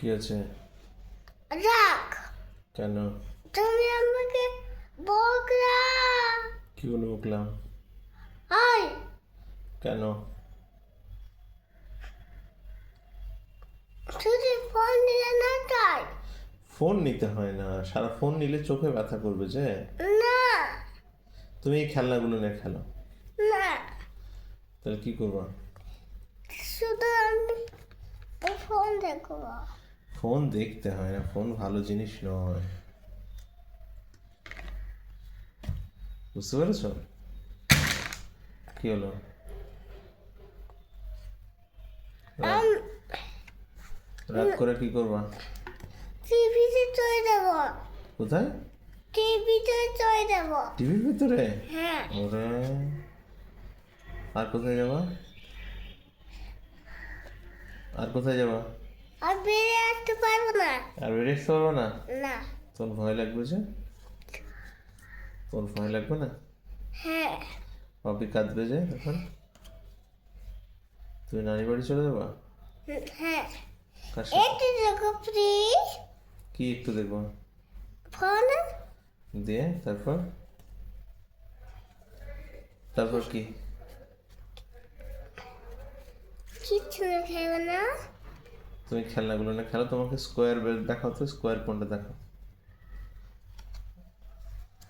কি আছে? রাখ। কেন? তুমি আমাকে বকলা। কি বলে বকলাম? আয় কেন? তুই ফোন দিলে না তাই। ফোন নিতে হয় না, সারা ফোন নিলে চোখে ব্যথা করবে যে। না তুমি এই খেলনাগুলো নিয়ে খেলো। না, তাহলে কি করবা? শুধু আমি ফোন দেখবো। ফোন দেখতে হয় না, ফোন ভালো জিনিস নয়, বুঝতে পেরেছো? কি হলো? রাগ রাগ করে কি করবা? টিভিতে চলে দেবো। কোথায়? টিভিতে চলে দেবো। টিভির ভিতরে? হ্যাঁ। ওরে, আর কোথায় যাবা? আর কোথায় যাবা? আর বেরিয়ে আসতে পারবো না। আর বেরিয়ে আসতে পারবো না? না। তোর ভয় লাগবে যে? তোর ভয় লাগবে না? হ্যাঁ। পাপি কাঁদবে যে তখন? তুমি নানি বাড়ি চলে যাবা? হ্যাঁ। কার সাথে? একটু দেখো প্লিজ। কি একটু দেখবো? ফোন। দিয়ে তারপর? তারপর কি? কিচ্ছু না খেলো না। তুমি খেলনাগুলো না খেলো, তোমাকে স্কোয়ার দেখাও তো, স্কোয়ার কোনটা দেখাও।